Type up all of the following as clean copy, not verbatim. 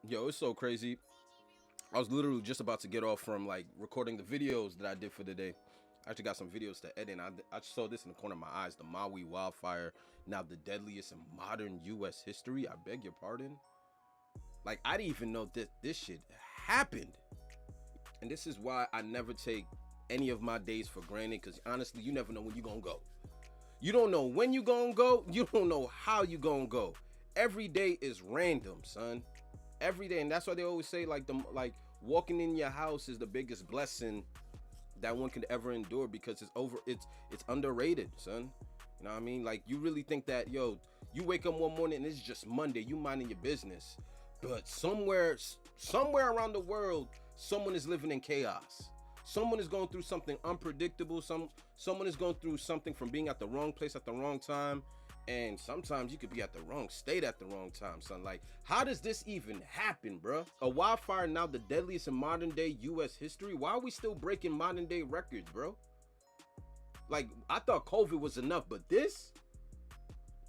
Yo, it's so crazy. I was literally just about to get off from like recording the videos that I did for the day. I actually got some videos to edit. I saw this in the corner of my eyes. The Maui wildfire, now the deadliest in modern U.S. history. I beg your pardon. Like, I didn't even know that this shit happened. And this is why I never take any of my days for granted. Because honestly, you never know when you're going to go. You don't know when you're going to go. You don't know how you're going to go. Every day is random, son. Every day. And that's why they always say, like walking in your house is the biggest blessing that one could ever endure, because it's underrated, son. You know what I mean? Like, you really think that, yo, you wake up one morning and it's just Monday, you minding your business, but somewhere around the world, someone is living in chaos. Someone is going through something unpredictable. Someone is going through something from being at the wrong place at the wrong time. And sometimes you could be at the wrong state at the wrong time, son. Like, how does this even happen, bruh? A wildfire now the deadliest in modern day U.S. history? Why are we still breaking modern day records, bro? Like, I thought COVID was enough, but this?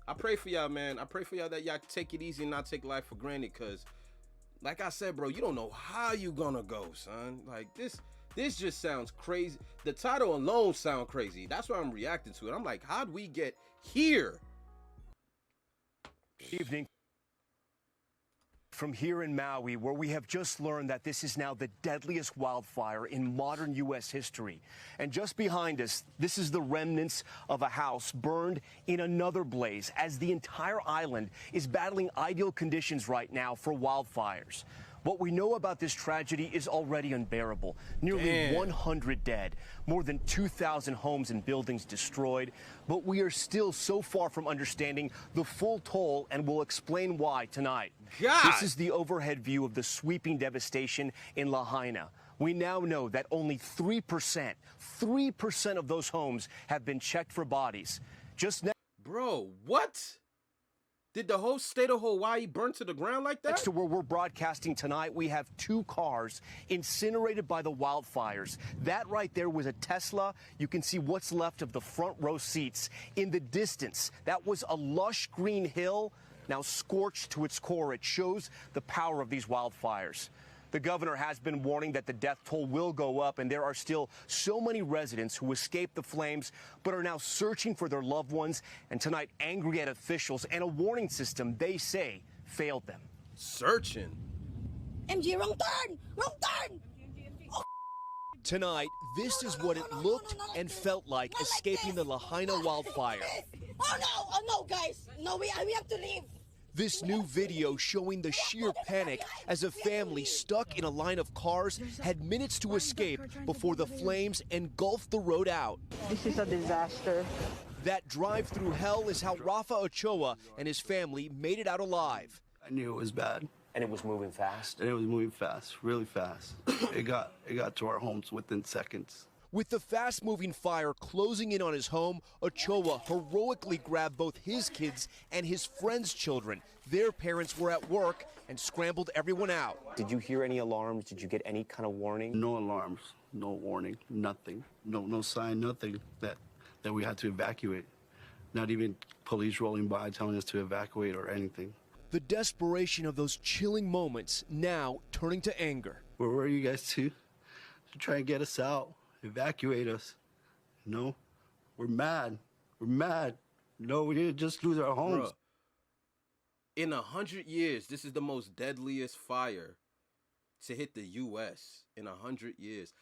I pray for y'all, man. I pray for y'all that y'all take it easy and not take life for granted, because, like I said, bro, you don't know how you gonna go, son. Like, this just sounds crazy. The title alone sound crazy. That's why I'm reacting to it. I'm like, how'd we get here? Evening from here in Maui, where we have just learned that this is now the deadliest wildfire in modern U.S. history. And just behind us, this is the remnants of a house burned in another blaze, as the entire island is battling ideal conditions right now for wildfires. What we know about this tragedy is already unbearable. Nearly 100 dead, more than 2,000 homes and buildings destroyed. But we are still so far from understanding the full toll, and we'll explain why tonight. This is the overhead view of the sweeping devastation in Lahaina. We now know that only 3% of those homes have been checked for bodies. Bro, what? Did the whole state of Hawaii burn to the ground like that? Next to where we're broadcasting tonight, we have two cars incinerated by the wildfires. That right there was a Tesla. You can see what's left of the front row seats. In the distance, that was a lush green hill, now scorched to its core. It shows the power of these wildfires. The governor has been warning that the death toll will go up, and there are still so many residents who escaped the flames but are now searching for their loved ones, and tonight angry at officials and a warning system they say failed them. Searching? MG, wrong turn! Wrong turn! Tonight, this is what it looked and felt like escaping the Lahaina wildfire. Oh no, guys! No, we have to leave! This new video showing the sheer panic as a family stuck in a line of cars had minutes to escape before the flames engulfed the road out. This is a disaster. That drive through hell is how Rafa Ochoa and his family made it out alive. I knew it was bad. And it was moving fast. And it was moving fast, really fast. It got to our homes within seconds. With the fast-moving fire closing in on his home, Ochoa heroically grabbed both his kids and his friends' children. Their parents were at work and scrambled everyone out. Did you hear any alarms? Did you get any kind of warning? No alarms, no warning, nothing. No sign, nothing that we had to evacuate. Not even police rolling by telling us to evacuate or anything. The desperation of those chilling moments now turning to anger. Where were you guys to try and get us out? Evacuate us. No, we're mad. We're mad. No, we didn't just lose our homes. Bruh, in 100 years, this is the most deadliest fire to hit the U.S. in 100 years.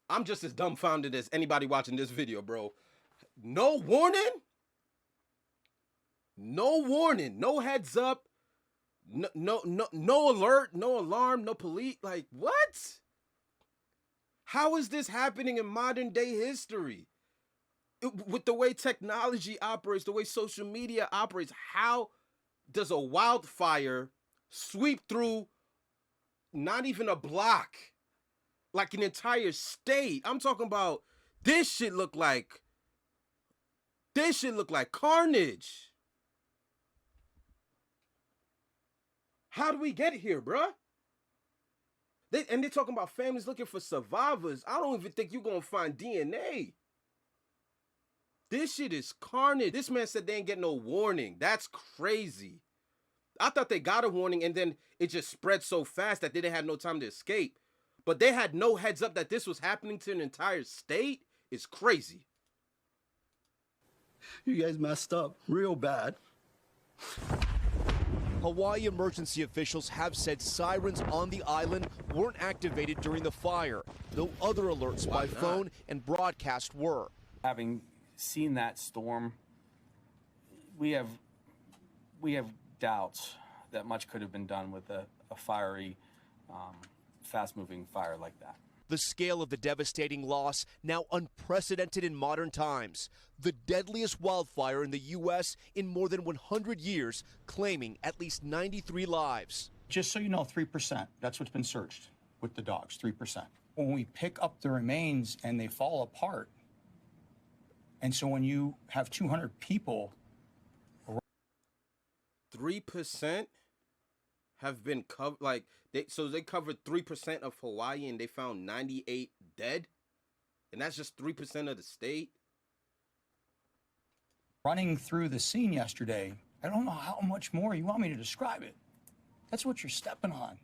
I'm just as dumbfounded as anybody watching this video, bro. No warning? No warning. No heads up. No alert, no alarm, no police. Like, what? How is this happening in modern day history? With the way technology operates, the way social media operates, how does a wildfire sweep through not even a block, like an entire state? I'm talking about this shit look like carnage. How do we get here, bruh? They're talking about families looking for survivors. I don't even think you're going to find DNA. This shit is carnage. This man said they ain't get no warning. That's crazy. I thought they got a warning and then it just spread so fast that they didn't have no time to escape. But they had no heads up that this was happening to an entire state. It's crazy. You guys messed up real bad. Hawaii emergency officials have said sirens on the island weren't activated during the fire, though other alerts by phone and broadcast were. Having seen that storm, we have doubts that much could have been done with a fiery, fast-moving fire like that. The scale of the devastating loss now unprecedented in modern times. The deadliest wildfire in the U.S. in more than 100 years, claiming at least 93 lives. Just so you know, 3%. That's what's been searched with the dogs, 3%. When we pick up the remains and they fall apart, and so when you have 200 people... 3% have been covered, like, they covered 3% of Hawaii and they found 98 dead? And that's just 3% of the state? running through the scene yesterday, I don't know how much more you want me to describe it. That's what you're stepping on.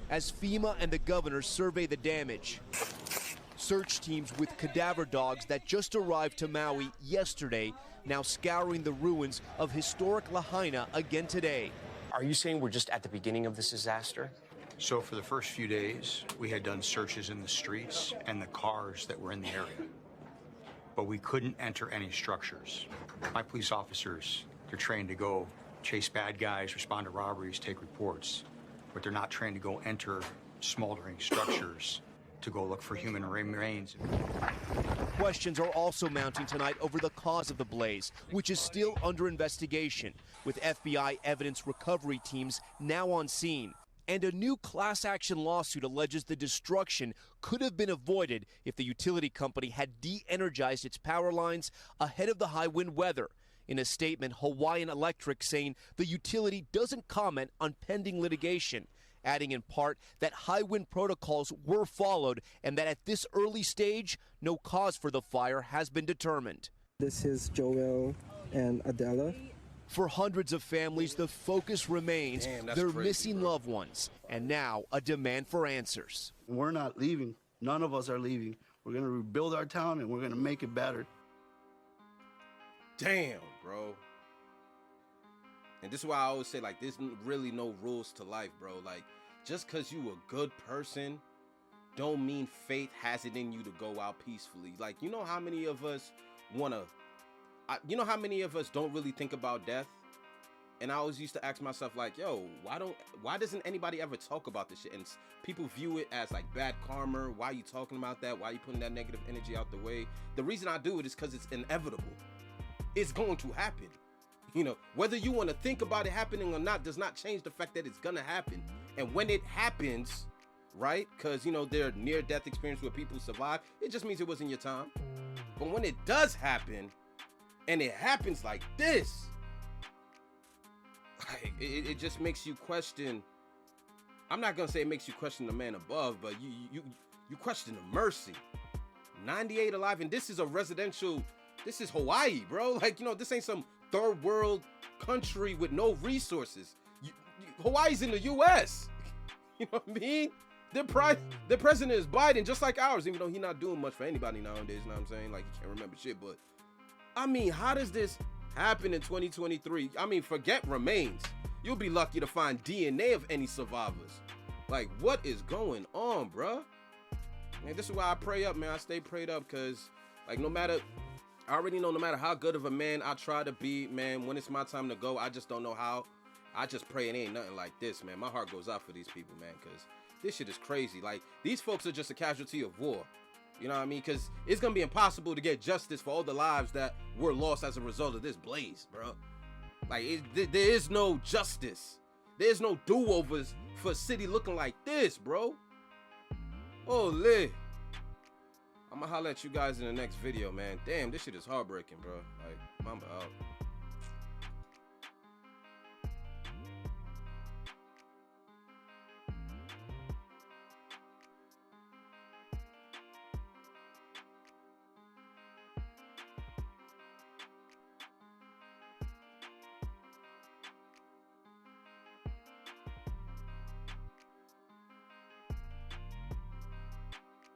As FEMA and the governor survey the damage, search teams with cadaver dogs that just arrived to Maui yesterday now scouring the ruins of historic Lahaina again today. Are you saying we're just at the beginning of this disaster? So for the first few days, we had done searches in the streets and the cars that were in the area. But we couldn't enter any structures. My police officers, they're trained to go chase bad guys, respond to robberies, take reports. But they're not trained to go enter smoldering structures to go look for human remains. Questions are also mounting tonight over the cause of the blaze, which is still under investigation, with FBI evidence recovery teams now on scene. And a new class action lawsuit alleges the destruction could have been avoided if the utility company had de-energized its power lines ahead of the high wind weather. In a statement, Hawaiian Electric saying the utility doesn't comment on pending litigation, adding in part that high wind protocols were followed and that at this early stage, no cause for the fire has been determined. This is Joel and Adela. For hundreds of families, the focus remains their missing loved ones, and now a demand for answers. We're not leaving. None of us are leaving. We're going to rebuild our town, and we're going to make it better. Damn, bro. And this is why I always say, like, there's really no rules to life, bro. Like, just because you a good person don't mean fate has it in you to go out peacefully. Like, you know how many of us want to... you know how many of us don't really think about death? And I always used to ask myself, like, yo, why doesn't anybody ever talk about this shit? And people view it as like bad karma. Why are you talking about that? Why are you putting that negative energy out the way? The reason I do it is because it's inevitable. It's going to happen. You know, whether you want to think about it happening or not does not change the fact that it's gonna happen. And when it happens, right? Because, you know, there are near-death experiences where people survive. It just means it wasn't your time. But when it does happen, and it happens like this, like, it just makes you question. I'm not gonna say it makes you question the man above, but you question the mercy. 98 alive, and this is a residential. This is Hawaii, bro. Like, you know, this ain't some third world country with no resources. Hawaii's in the U.S. You know what I mean? Their president is Biden, just like ours, even though he's not doing much for anybody nowadays. You know what I'm saying? Like, he can't remember shit, but. I mean, how does this happen in 2023? I mean, forget remains. You'll be lucky to find DNA of any survivors. Like, what is going on, bruh? Man, this is why I pray up, man. I stay prayed up because, like, I already know no matter how good of a man I try to be, man, when it's my time to go, I just don't know how. I just pray it ain't nothing like this, man. My heart goes out for these people, man, because this shit is crazy. Like, these folks are just a casualty of war. You know what I mean? Because it's going to be impossible to get justice for all the lives that were lost as a result of this blaze, bro. Like, there is no justice. There's no do-overs for a city looking like this, bro. Holy. I'm going to holler at you guys in the next video, man. Damn, this shit is heartbreaking, bro. Like, mama out.